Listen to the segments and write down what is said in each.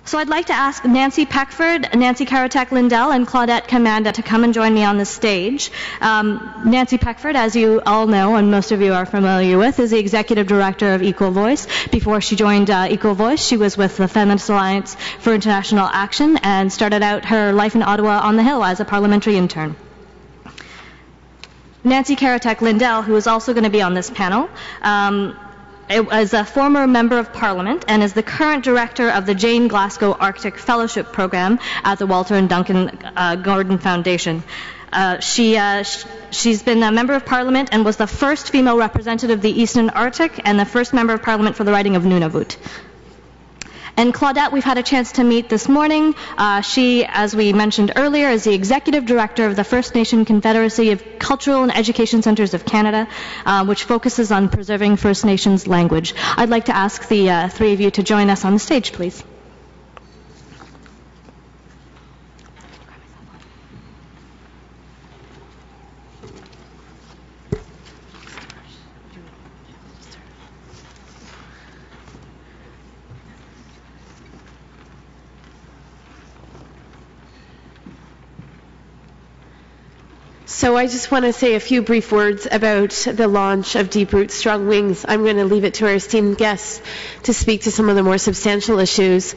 So I'd like to ask Nancy Peckford, Nancy Karetak-Lindell, and Claudette Commanda to come and join me on the stage. Nancy Peckford, as you all know, and most of you are familiar with, is the Executive Director of Equal Voice. Before she joined Equal Voice, she was with the Feminist Alliance for International Action and started out her life in Ottawa on the Hill as a parliamentary intern. Nancy Karetak-Lindell, who is also going to be on this panel, is a former Member of Parliament and is the current director of the Jane Glasgow Arctic Fellowship Program at the Walter and Duncan Gordon Foundation. She's been a Member of Parliament and was the first female representative of the Eastern Arctic and the first Member of Parliament for the riding of Nunavut. And Claudette, we've had a chance to meet this morning. She, as we mentioned earlier, is the Executive Director of the First Nation Confederacy of Cultural and Education Centres of Canada, which focuses on preserving First Nations language. I'd like to ask the three of you to join us on the stage, please. So I just want to say a few brief words about the launch of Deep Roots, Strong Wings. I'm going to leave it to our esteemed guests to speak to some of the more substantial issues.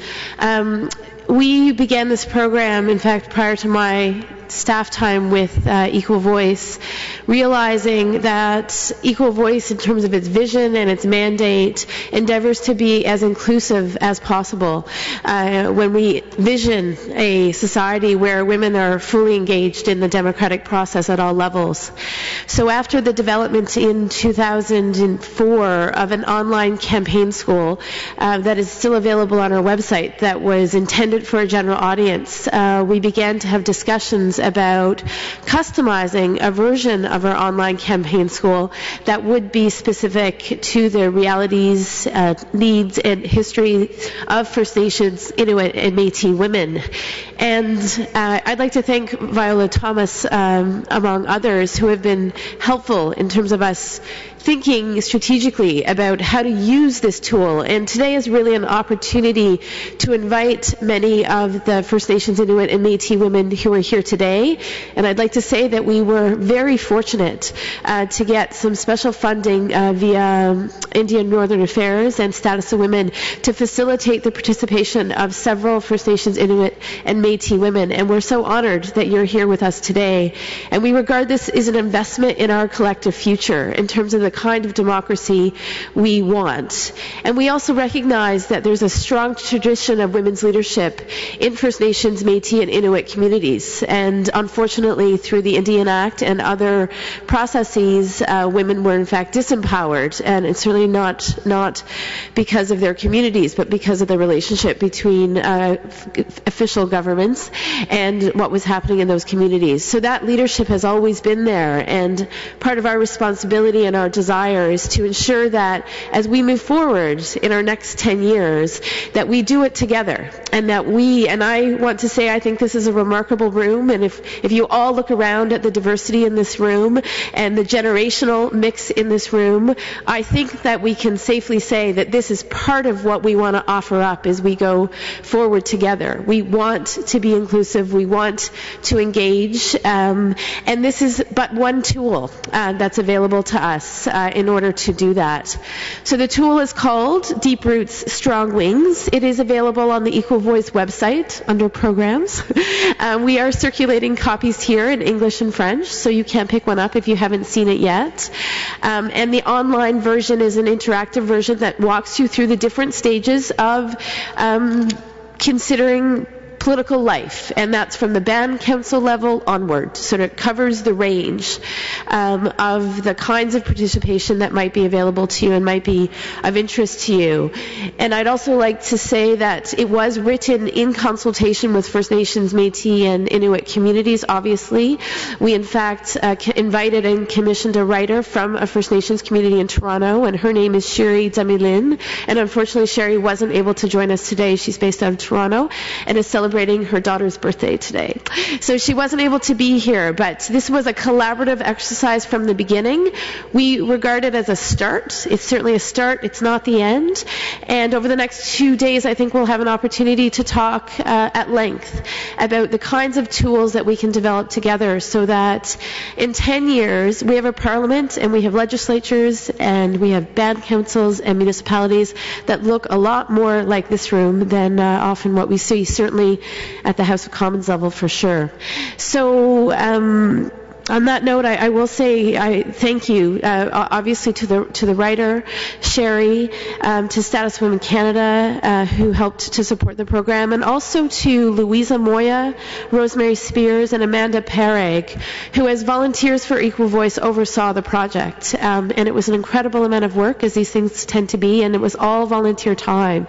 We began this program, in fact, prior to my staff time with Equal Voice, realizing that Equal Voice, in terms of its vision and its mandate, endeavors to be as inclusive as possible. When we vision a society where women are fully engaged in the democratic process at all levels. So after the development in 2004 of an online campaign school that is still available on our website that was intended for a general audience, we began to have discussions about customizing a version of our online campaign school that would be specific to the realities, needs, and history of First Nations, Inuit, and Métis women. And I'd like to thank Viola Thomas, among others, who have been helpful in terms of us thinking strategically about how to use this tool. And today is really an opportunity to invite many of the First Nations, Inuit, and Métis women who are here today. And I'd like to say that we were very fortunate to get some special funding via Indian Northern Affairs and Status of Women to facilitate the participation of several First Nations, Inuit, and Métis women. And we're so honored that you're here with us today. And we regard this as an investment in our collective future in terms of the kind of democracy we want. And we also recognize that there's a strong tradition of women's leadership in First Nations, Métis, and Inuit communities. And unfortunately, through the Indian Act and other processes, women were in fact disempowered. And it's certainly not because of their communities, but because of the relationship between official governments and what was happening in those communities. So that leadership has always been there. And part of our responsibility and our desire is to ensure that as we move forward in our next 10 years, that we do it together. And that and I want to say I think this is a remarkable room, and if you all look around at the diversity in this room and the generational mix in this room, I think that we can safely say that this is part of what we want to offer up as we go forward together. We want to be inclusive, we want to engage, and this is but one tool that's available to us in order to do that. So the tool is called Deep Roots, Strong Wings. It is available on the Equal Voice website under programs. We are circulating copies here in English and French, so you can pick one up if you haven't seen it yet. And the online version is an interactive version that walks you through the different stages of considering political life, and that's from the band council level onward. So it covers the range of the kinds of participation that might be available to you and might be of interest to you. And I'd also like to say that it was written in consultation with First Nations, Métis, and Inuit communities, obviously. We, in fact, invited and commissioned a writer from a First Nations community in Toronto, and her name is Sherry Damilin. And unfortunately, Sherry wasn't able to join us today. She's based out of Toronto and is celebrating celebrating her daughter's birthday today. So she wasn't able to be here, but this was a collaborative exercise from the beginning. We regard it as a start. It's certainly a start. It's not the end. And over the next 2 days, I think we'll have an opportunity to talk at length about the kinds of tools that we can develop together so that in 10 years, we have a parliament and we have legislatures and we have band councils and municipalities that look a lot more like this room than often what we see, certainly at the House of Commons level for sure. So on that note, I will say I thank you, obviously to the writer, Sherry, to Status Women Canada, who helped to support the program, and also to Louisa Moya, Rosemary Spears, and Amanda Pereg, who as volunteers for Equal Voice oversaw the project. And it was an incredible amount of work, as these things tend to be, and it was all volunteer time.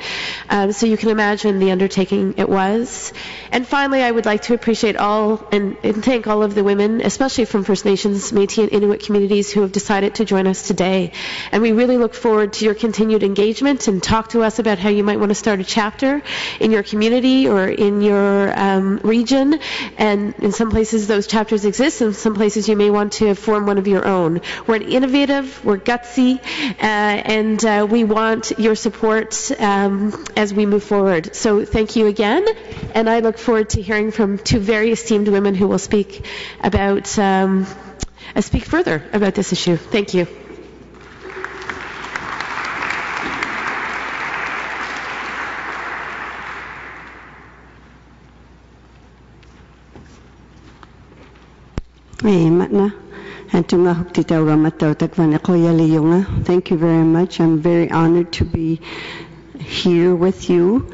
So you can imagine the undertaking it was. And finally, I would like to appreciate all and thank all of the women, especially from First Nations, Métis and Inuit communities who have decided to join us today. And we really look forward to your continued engagement and talk to us about how you might want to start a chapter in your community or in your region. And in some places those chapters exist, and in some places you may want to form one of your own. We're innovative, we're gutsy, and we want your support as we move forward. So thank you again, and I look forward to hearing from two very esteemed women who will speak about speak further about this issue. Thank you. Thank you very much. I'm very honored to be here with you.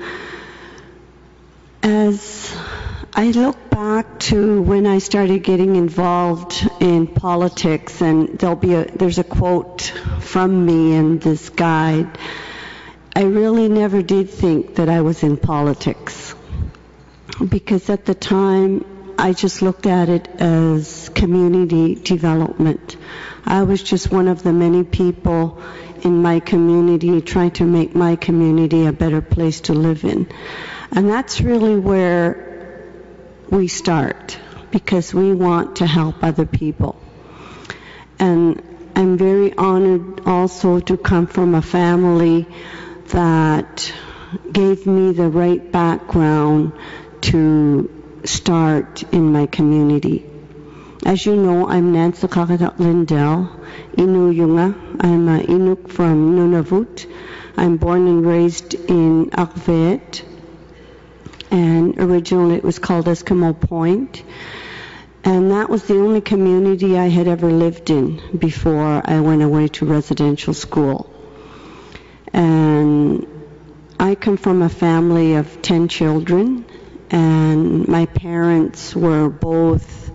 As I look back to when I started getting involved in politics, and there's a quote from me in this guide. I really never did think that I was in politics, because at the time I just looked at it as community development. I was just one of the many people in my community trying to make my community a better place to live in. And that's really where we start, because we want to help other people. And I'm very honored also to come from a family that gave me the right background to start in my community. As you know, I'm Nancy Karetak-Lindell, Inuyunga. I'm an Inuk from Nunavut. I'm born and raised in Aglukkaq, and originally it was called Eskimo Point. And that was the only community I had ever lived in before I went away to residential school. And I come from a family of 10 children, and my parents were both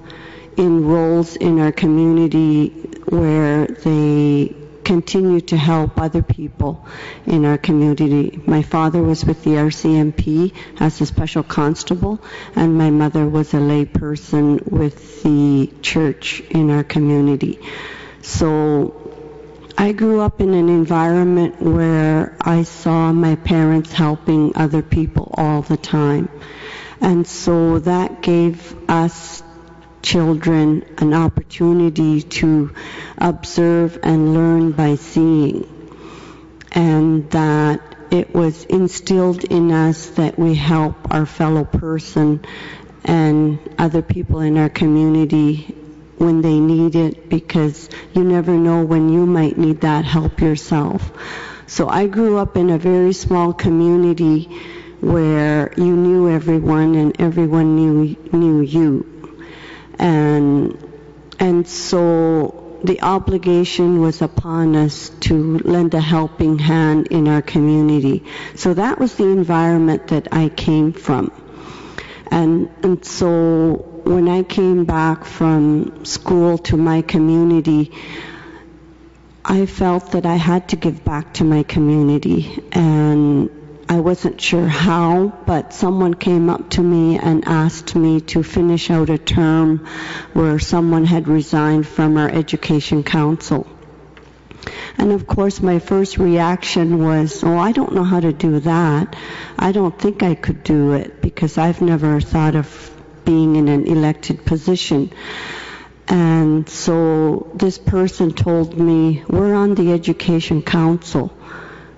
in roles in our community where they continued to help other people in our community. My father was with the RCMP as a special constable, and my mother was a lay person with the church in our community. So I grew up in an environment where I saw my parents helping other people all the time. And so that gave us children an opportunity to observe and learn by seeing. And that it was instilled in us that we help our fellow person and other people in our community when they need it, because you never know when you might need that help yourself. So I grew up in a very small community where you knew everyone and everyone knew you. And so the obligation was upon us to lend a helping hand in our community. So that was the environment that I came from. And so when I came back from school to my community, I felt that I had to give back to my community. And I wasn't sure how, but someone came up to me and asked me to finish out a term where someone had resigned from our education council. And of course, my first reaction was, oh, I don't know how to do that. I don't think I could do it because I've never thought of being in an elected position. And so this person told me, we're on the Education Council.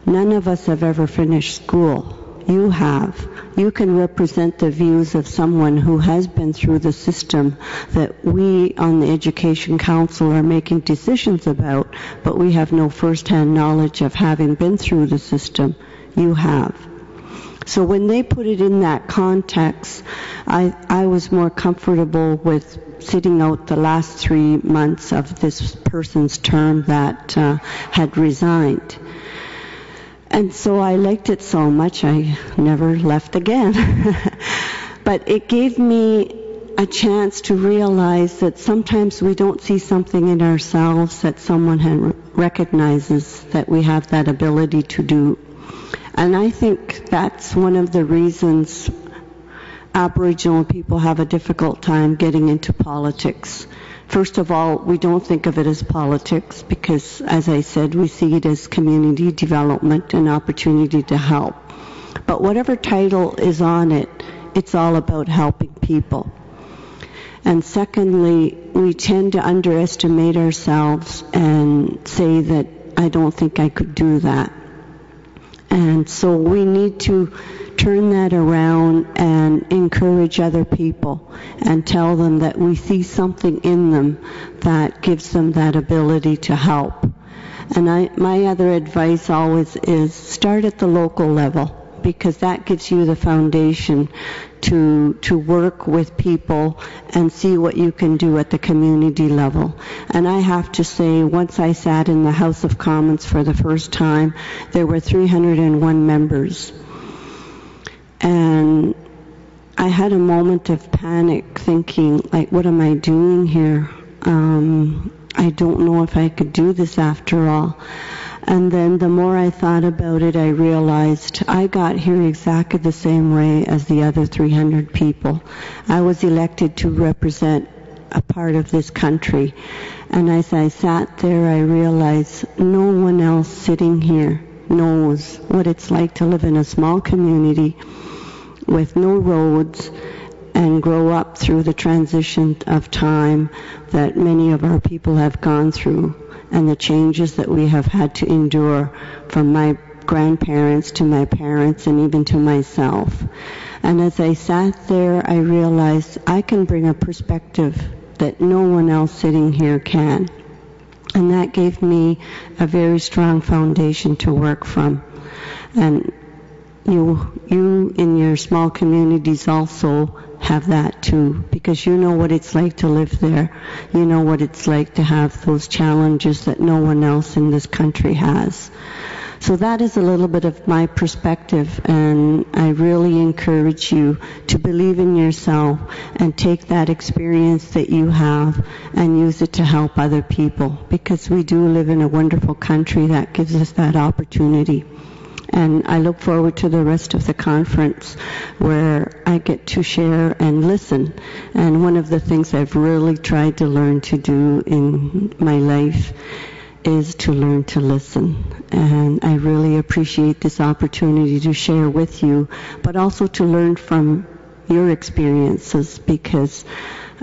None of us have ever finished school. You have. You can represent the views of someone who has been through the system that we on the Education Council are making decisions about, but we have no first-hand knowledge of having been through the system. You have. So when they put it in that context, I was more comfortable with sitting out the last 3 months of this person's term that had resigned. And so I liked it so much I never left again. But it gave me a chance to realize that sometimes we don't see something in ourselves that someone recognizes that we have that ability to do. And I think that's one of the reasons Aboriginal people have a difficult time getting into politics. First of all, we don't think of it as politics because, as I said, we see it as community development and opportunity to help. But whatever title is on it, it's all about helping people. And secondly, we tend to underestimate ourselves and say that I don't think I could do that. And so we need to turn that around and encourage other people and tell them that we see something in them that gives them that ability to help. And my other advice always is start at the local level, because that gives you the foundation to work with people and see what you can do at the community level. And I have to say, once I sat in the House of Commons for the first time, there were 301 members. And I had a moment of panic thinking, like, what am I doing here? I don't know if I could do this after all. And then the more I thought about it, I realized I got here exactly the same way as the other 300 people. I was elected to represent a part of this country. And as I sat there, I realized no one else sitting here knows what it's like to live in a small community with no roads and grow up through the transition of time that many of our people have gone through, and the changes that we have had to endure from my grandparents to my parents and even to myself. And as I sat there, I realized I can bring a perspective that no one else sitting here can. And that gave me a very strong foundation to work from. And you in your small communities also have that too, because you know what it's like to live there. You know what it's like to have those challenges that no one else in this country has. So that is a little bit of my perspective, and I really encourage you to believe in yourself and take that experience that you have and use it to help other people, because we do live in a wonderful country that gives us that opportunity. And I look forward to the rest of the conference where I get to share and listen. And one of the things I've really tried to learn to do in my life is to learn to listen. And I really appreciate this opportunity to share with you, but also to learn from your experiences, because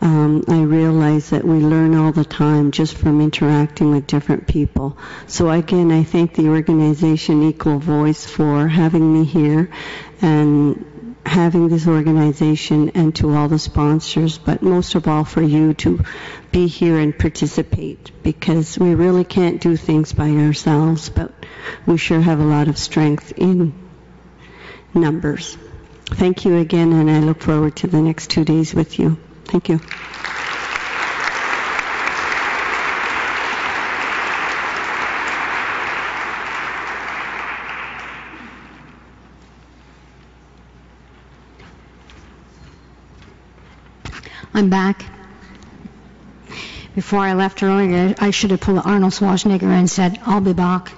I realize that we learn all the time just from interacting with different people. So again, I thank the organization Equal Voice for having me here and having this organization, and to all the sponsors, but most of all for you to be here and participate, because we really can't do things by ourselves, but we sure have a lot of strength in numbers. Thank you again, and I look forward to the next 2 days with you. Thank you. I'm back. Before I left earlier, I should have pulled Arnold Schwarzenegger and said, I'll be back.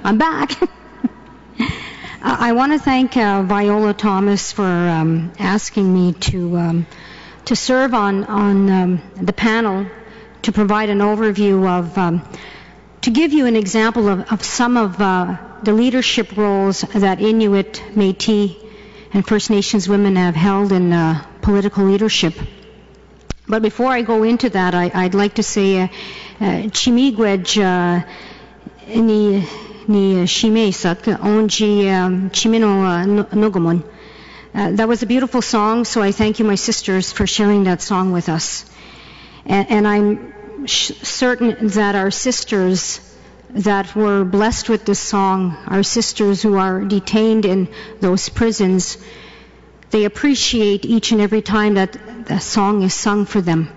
I'm back. I want to thank Viola Thomas for asking me to serve on the panel to provide an overview of to give you an example of some of the leadership roles that Inuit, Métis, and First Nations women have held in political leadership. But before I go into that, I'd like to say Chimigwej ni Shimesak Onji Chimino Nogomon. That was a beautiful song, so I thank you, my sisters, for sharing that song with us. And I'm certain that our sisters that were blessed with this song, our sisters who are detained in those prisons, they appreciate each and every time that the song is sung for them.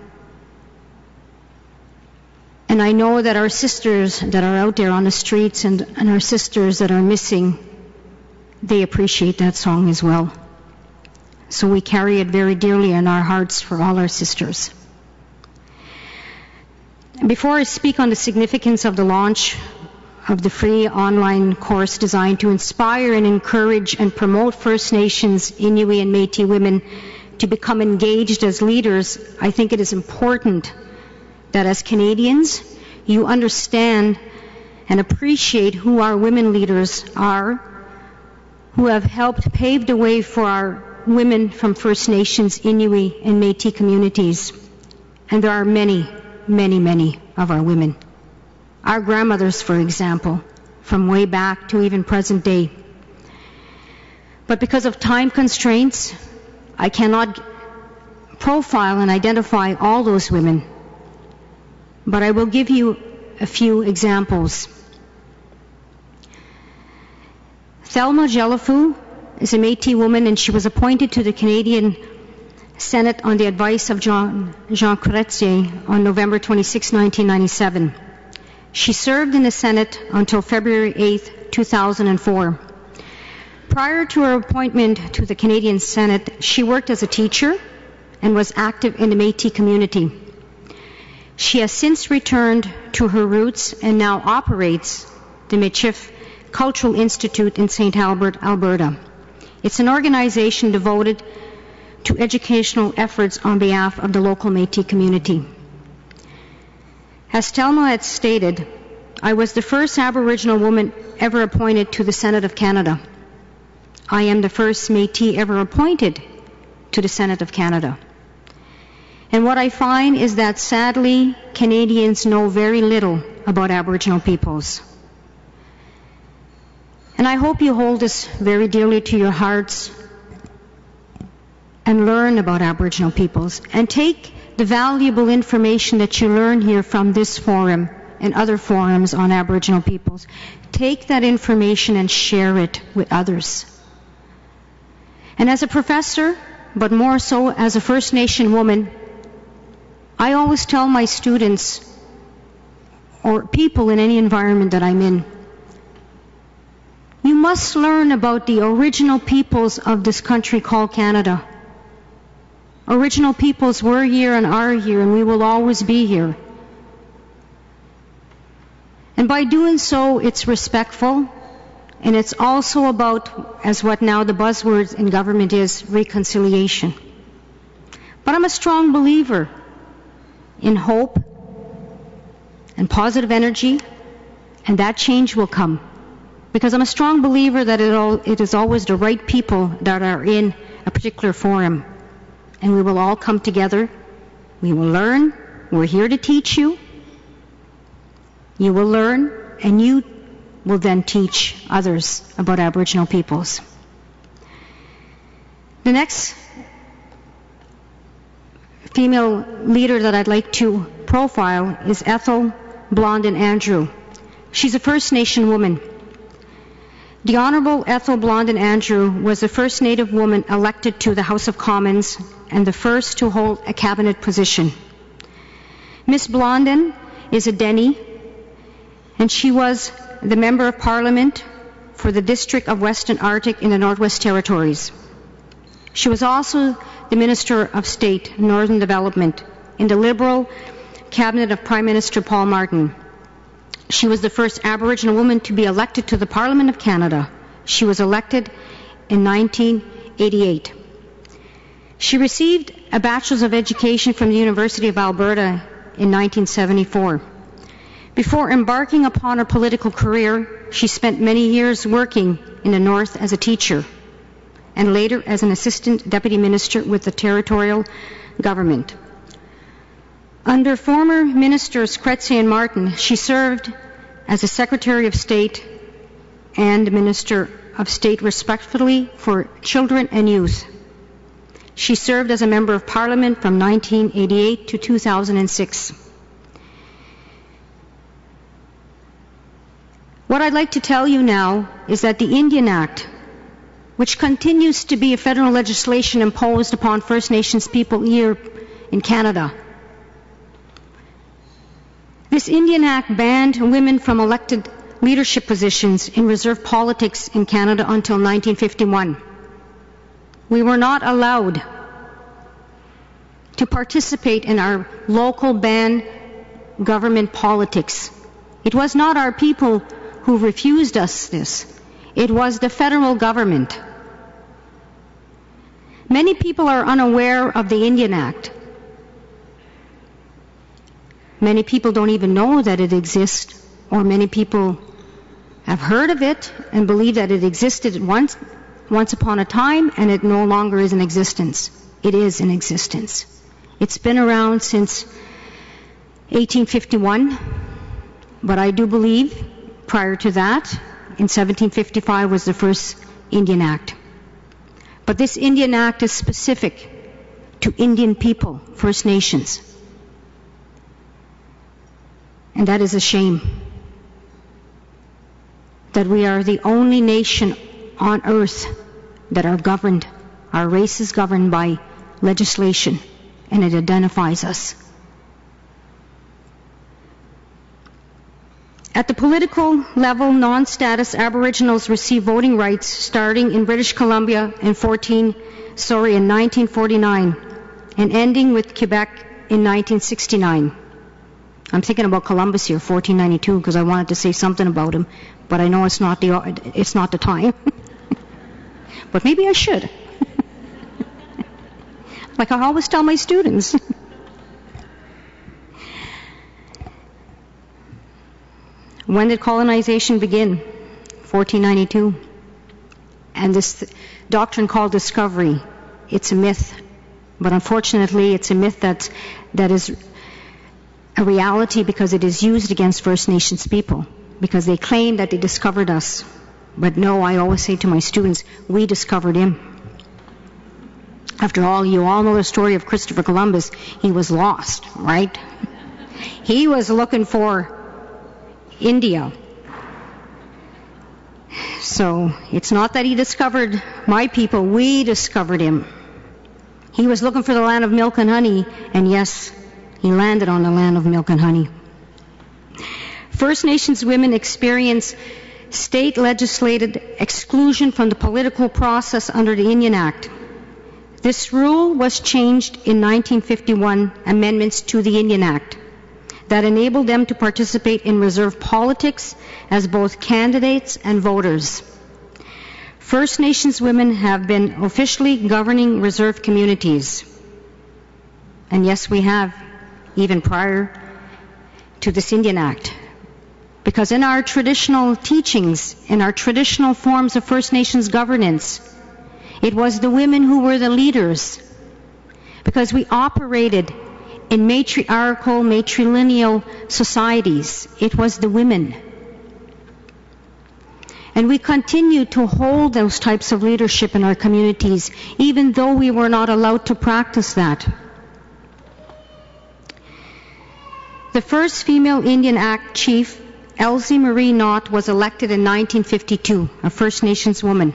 And I know that our sisters that are out there on the streets and our sisters that are missing, they appreciate that song as well. So we carry it very dearly in our hearts for all our sisters. Before I speak on the significance of the launch of the free online course designed to inspire and encourage and promote First Nations, Inuit, and Métis women to become engaged as leaders, I think it is important that as Canadians, you understand and appreciate who our women leaders are, who have helped pave the way for our women from First Nations, Inuit, and Métis communities. And there are many, many, many of our women. Our grandmothers, for example, from way back to even present day. But because of time constraints, I cannot profile and identify all those women. But I will give you a few examples. Thelma Jelefu is a Métis woman, and she was appointed to the Canadian Senate on the advice of Jean Chrétien on November 26, 1997. She served in the Senate until February 8, 2004. Prior to her appointment to the Canadian Senate, she worked as a teacher and was active in the Métis community. She has since returned to her roots and now operates the Michif Cultural Institute in St. Albert, Alberta. It's an organization devoted to educational efforts on behalf of the local Métis community. As Thelma had stated, I was the first Aboriginal woman ever appointed to the Senate of Canada. I am the first Métis ever appointed to the Senate of Canada. And what I find is that sadly, Canadians know very little about Aboriginal peoples. And I hope you hold this very dearly to your hearts and learn about Aboriginal peoples and take the valuable information that you learn here from this forum and other forums on Aboriginal peoples. Take that information and share it with others. And as a professor, but more so as a First Nation woman, I always tell my students or people in any environment that I'm in, you must learn about the original peoples of this country called Canada. Original peoples were here and are here, and we will always be here. And by doing so, it's respectful, and it's also about, as what now the buzzword in government is, reconciliation. But I'm a strong believer in hope and positive energy, and that change will come. Because I'm a strong believer that it is always the right people that are in a particular forum. And we will all come together. We will learn. We're here to teach you. You will learn, and you will then teach others about Aboriginal peoples. The next female leader that I'd like to profile is Ethel Blondin Andrew. She's a First Nation woman. The Honourable Ethel Blondin Andrew was the first Native woman elected to the House of Commons and the first to hold a cabinet position. Miss Blondin is a Dene, and she was the Member of Parliament for the District of Western Arctic in the Northwest Territories. She was also the Minister of State, Northern Development, in the Liberal Cabinet of Prime Minister Paul Martin. She was the first Aboriginal woman to be elected to the Parliament of Canada. She was elected in 1988. She received a Bachelor's of Education from the University of Alberta in 1974. Before embarking upon her political career, she spent many years working in the North as a teacher, and later as an assistant deputy minister with the territorial government. Under former ministers Kretze and Martin, she served as a Secretary of State and Minister of State respectively for Children and Youth. She served as a Member of Parliament from 1988 to 2006. What I'd like to tell you now is that the Indian Act, which continues to be a federal legislation imposed upon First Nations people here in Canada, this Indian Act banned women from elected leadership positions in reserve politics in Canada until 1951. We were not allowed to participate in our local band government politics. It was not our people who refused us this. It was the federal government. Many people are unaware of the Indian Act. Many people don't even know that it exists, or many people have heard of it and believe that it existed once upon a time, and it no longer is in existence. It is in existence. It's been around since 1851, but I do believe prior to that, in 1755 was the first Indian Act. But this Indian Act is specific to Indian people, First Nations. And that is a shame. That we are the only nation on earth that are governed, our race is governed by legislation, and it identifies us. At the political level, non-status Aboriginals receive voting rights starting in British Columbia in 1949 and ending with Quebec in 1969. I'm thinking about Columbus here, 1492, because I wanted to say something about him, but I know it's not the time. But maybe I should. Like I always tell my students. When did colonization begin? 1492. And this doctrine called discovery, it's a myth. But unfortunately, it's a myth that is a reality because it is used against First Nations people, because they claim that they discovered us. But no, I always say to my students, we discovered him. After all, you all know the story of Christopher Columbus. He was lost, right? He was looking for India. So it's not that he discovered my people, we discovered him. He was looking for the land of milk and honey, and yes, he landed on the land of milk and honey. First Nations women experience state legislated exclusion from the political process under the Indian Act. This rule was changed in 1951 amendments to the Indian Act that enabled them to participate in reserve politics as both candidates and voters. First Nations women have been officially governing reserve communities. And yes, we have, even prior to this Indian Act. Because in our traditional teachings, in our traditional forms of First Nations governance, it was the women who were the leaders. Because we operated in matriarchal, matrilineal societies. It was the women. And we continue to hold those types of leadership in our communities, even though we were not allowed to practice that. The first female Indian Act chief, Elsie Marie Knott, was elected in 1952, a First Nations woman.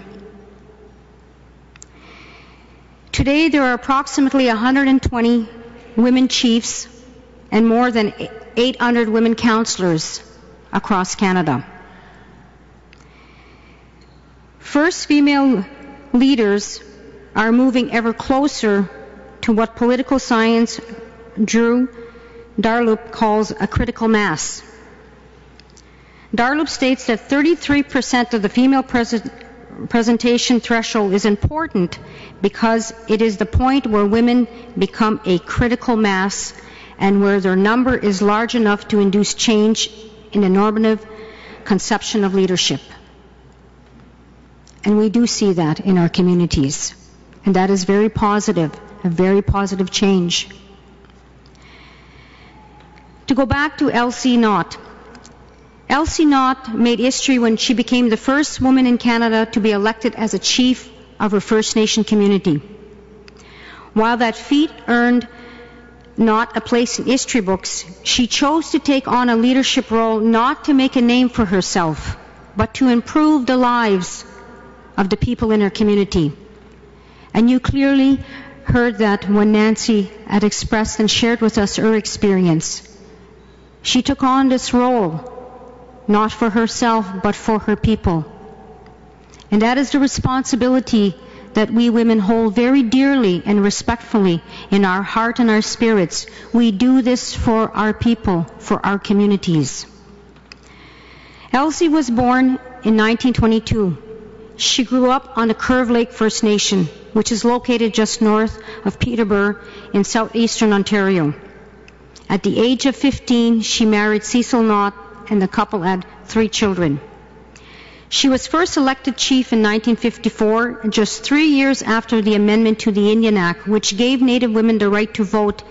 Today there are approximately 120 women chiefs and more than 800 women councillors across Canada. First female leaders are moving ever closer to what political science Drew Darlup calls a critical mass. Darlup states that 33% of the female presentation threshold is important because it is the point where women become a critical mass and where their number is large enough to induce change in the normative conception of leadership. And we do see that in our communities. And that is very positive, a very positive change. To go back to Elsie Knott. Elsie Knott made history when she became the first woman in Canada to be elected as a chief of her First Nation community. While that feat earned Knott a place in history books, she chose to take on a leadership role not to make a name for herself, but to improve the lives of the people in her community. And you clearly heard that when Nancy had expressed and shared with us her experience. She took on this role, not for herself, but for her people. And that is the responsibility that we women hold very dearly and respectfully in our heart and our spirits. We do this for our people, for our communities. Elsie was born in 1922. She grew up on the Curve Lake First Nation, which is located just north of Peterborough in southeastern Ontario. At the age of 15, she married Cecil Knott, and the couple had 3 children. She was first elected chief in 1954, just 3 years after the amendment to the Indian Act, which gave Native women the right to vote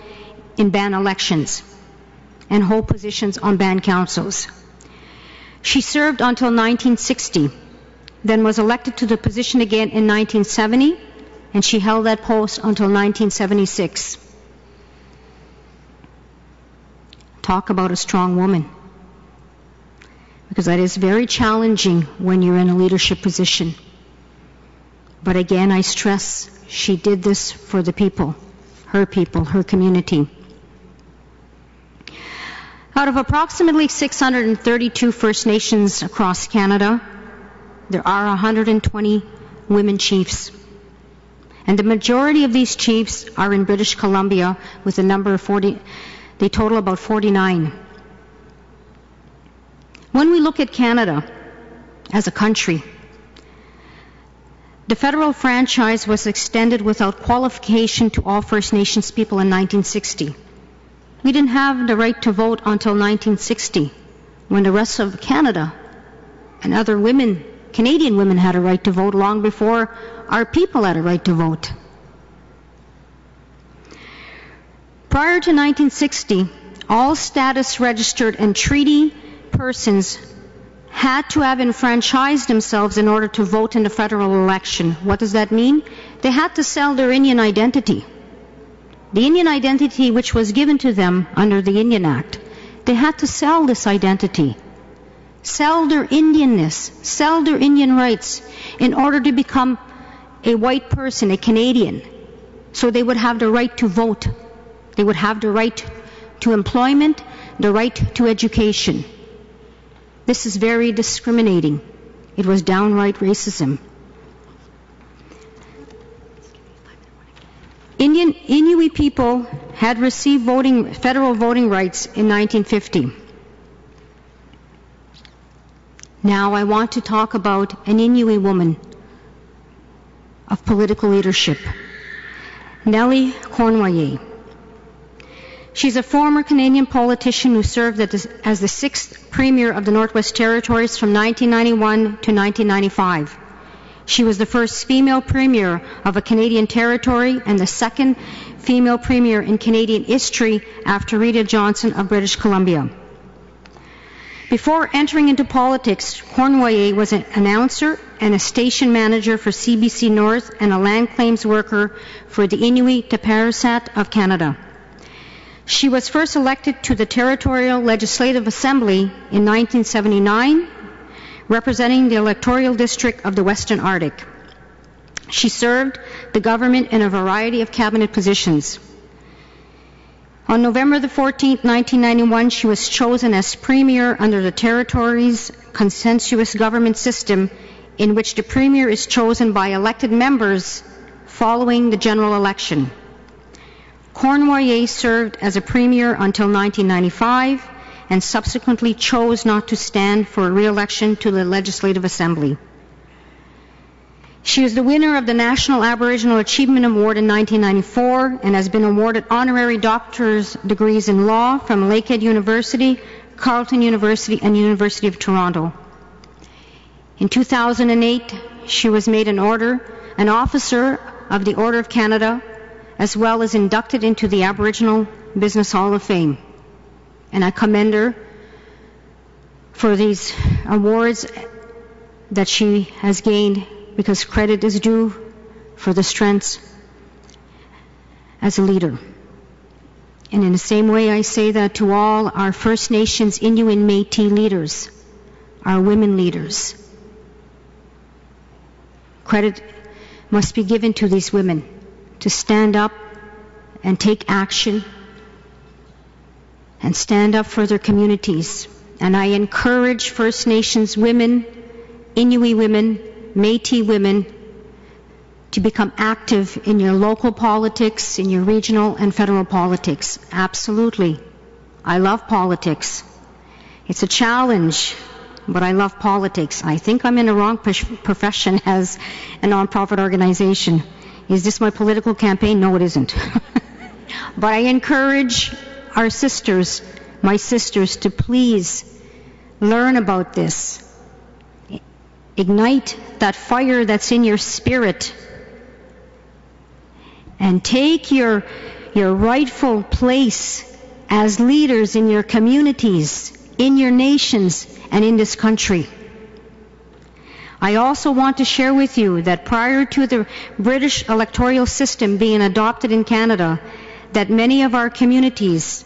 in band elections and hold positions on band councils. She served until 1960, then was elected to the position again in 1970, and she held that post until 1976. Talk about a strong woman. Because that is very challenging when you're in a leadership position. But again, I stress, she did this for the people, her community. Out of approximately 632 First Nations across Canada, there are 120 women chiefs. And the majority of these chiefs are in British Columbia with a number of 40, they total about 49. When we look at Canada as a country, the federal franchise was extended without qualification to all First Nations people in 1960. We didn't have the right to vote until 1960, when the rest of Canada and other women, Canadian women, had a right to vote long before our people had a right to vote. Prior to 1960, all status registered and treaty persons had to have enfranchised themselves in order to vote in the federal election. What does that mean? They had to sell their Indian identity. The Indian identity which was given to them under the Indian Act. They had to sell this identity, sell their Indianness, sell their Indian rights in order to become a white person, a Canadian. So they would have the right to vote. They would have the right to employment, the right to education. This is very discriminating. It was downright racism. Inuit people had received federal voting rights in 1950. Now I want to talk about an Inuit woman of political leadership, Nellie Cournoyer. She's a former Canadian politician who served as the 6th Premier of the Northwest Territories from 1991 to 1995. She was the first female Premier of a Canadian territory and the 2nd female Premier in Canadian history after Rita Johnson of British Columbia. Before entering into politics, Cournoyer was an announcer and a station manager for CBC North and a land claims worker for the Inuit Taparasat of Canada. She was first elected to the Territorial Legislative Assembly in 1979, representing the electoral district of the Western Arctic. She served the government in a variety of cabinet positions. On November the 14th, 1991, she was chosen as Premier under the Territory's consensus government system, in which the Premier is chosen by elected members following the general election. Cournoyer served as a Premier until 1995 and subsequently chose not to stand for re-election to the Legislative Assembly. She is the winner of the National Aboriginal Achievement Award in 1994 and has been awarded honorary doctor's degrees in law from Lakehead University, Carleton University, and University of Toronto. In 2008, she was made an officer of the Order of Canada, as well as inducted into the Aboriginal Business Hall of Fame. And I commend her for these awards that she has gained, because credit is due for the strengths as a leader. And in the same way, I say that to all our First Nations, Inuit, and Métis leaders, our women leaders. Credit must be given to these women to stand up and take action and stand up for their communities. And I encourage First Nations women, Inuit women, Métis women to become active in your local politics, in your regional and federal politics. Absolutely. I love politics. It's a challenge, but I love politics. I think I'm in the wrong profession as a nonprofit organization. Is this my political campaign? No, it isn't. But I encourage our sisters, my sisters, to please learn about this. Ignite that fire that's in your spirit and take your rightful place as leaders in your communities, in your nations, and in this country. I also want to share with you that prior to the British electoral system being adopted in Canada, that many of our communities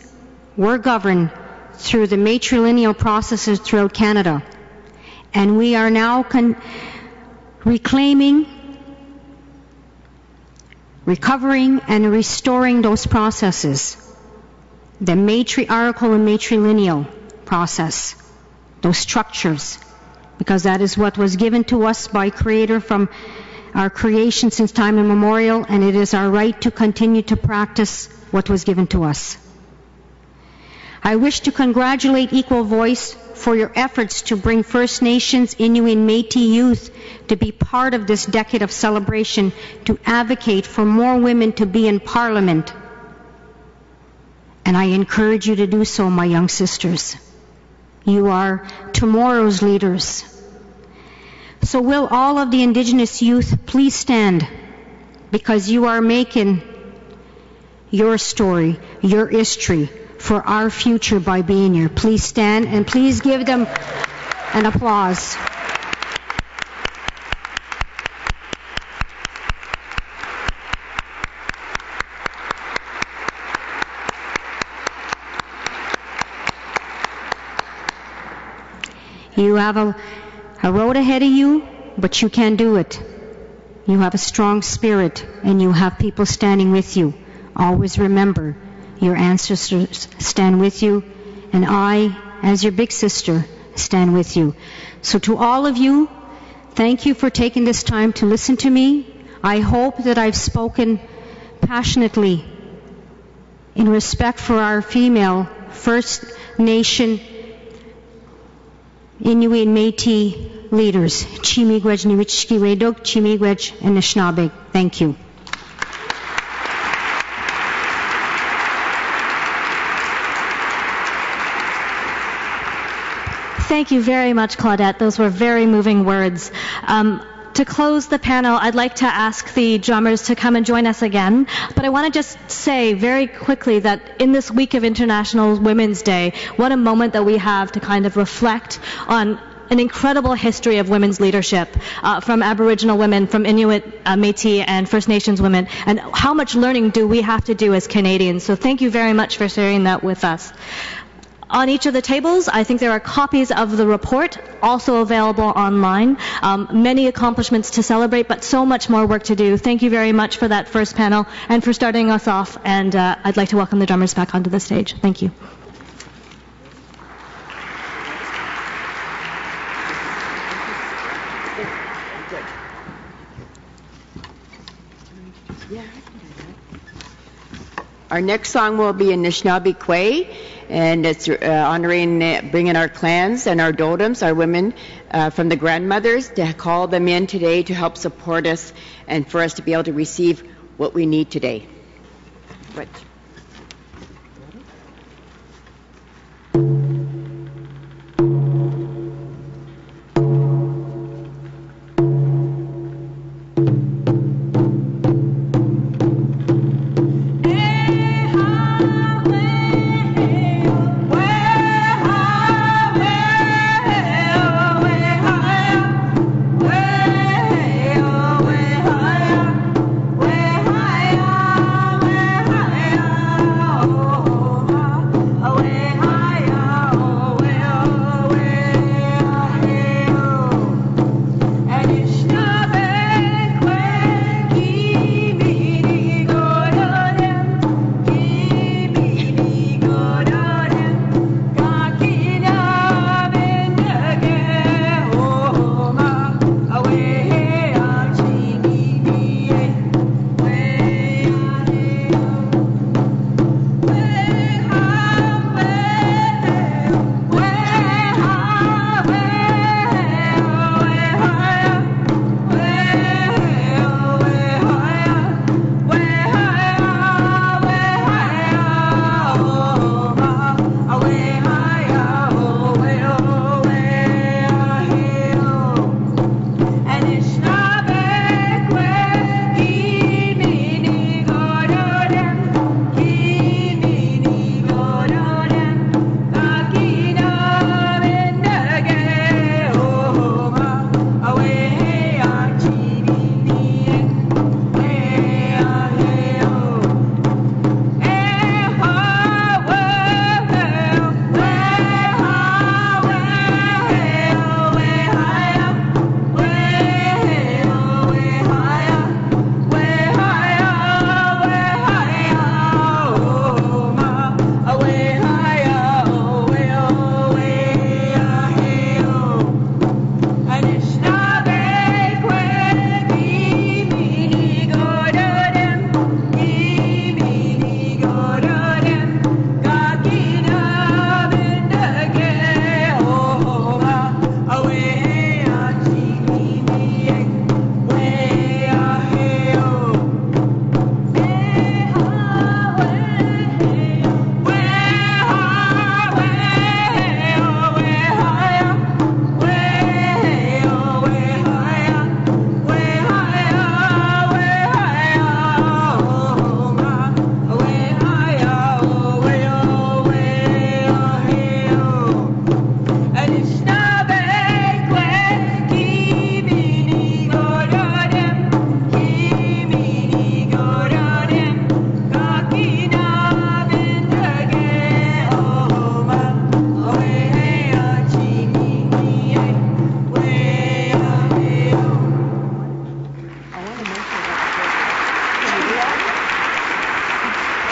were governed through the matrilineal processes throughout Canada. And we are now reclaiming, recovering, and restoring those processes. The matriarchal and matrilineal process, those structures, because that is what was given to us by Creator from our creation since time immemorial, and it is our right to continue to practice what was given to us. I wish to congratulate Equal Voice for your efforts to bring First Nations, Inuit, and Métis youth to be part of this decade of celebration, to advocate for more women to be in Parliament. And I encourage you to do so, my young sisters. You are tomorrow's leaders. So will all of the Indigenous youth please stand, because you are making your story, your history, for our future by being here. Please stand and please give them an applause. You have a road ahead of you, but you can do it. You have a strong spirit, and you have people standing with you. Always remember, your ancestors stand with you, and I, as your big sister, stand with you. So to all of you, thank you for taking this time to listen to me. I hope that I've spoken passionately in respect for our female First Nation, Inuit, and Métis leaders. Chimigwej Niwichki Wedog, Chimigwej and Anishinaabe. Thank you. Thank you very much, Claudette. Those were very moving words. To close the panel, I'd like to ask the drummers to come and join us again. But I want to just say very quickly that in this week of International Women's Day, what a moment that we have to kind of reflect on an incredible history of women's leadership from Aboriginal women, from Inuit, Métis, and First Nations women, and how much learning do we have to do as Canadians. So thank you very much for sharing that with us. On each of the tables, I think there are copies of the report also available online. Many accomplishments to celebrate, but so much more work to do. Thank you very much for that first panel and for starting us off. And I'd like to welcome the drummers back onto the stage. Thank you. Our next song will be Anishinaabe Kway. and it's honoring, bringing our clans and our dotems, our women from the grandmothers, to call them in today to help support us and for us to be able to receive what we need today. Right.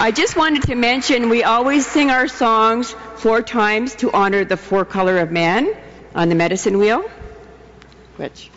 I just wanted to mention we always sing our songs 4 times to honor the 4 color of man on the medicine wheel. Which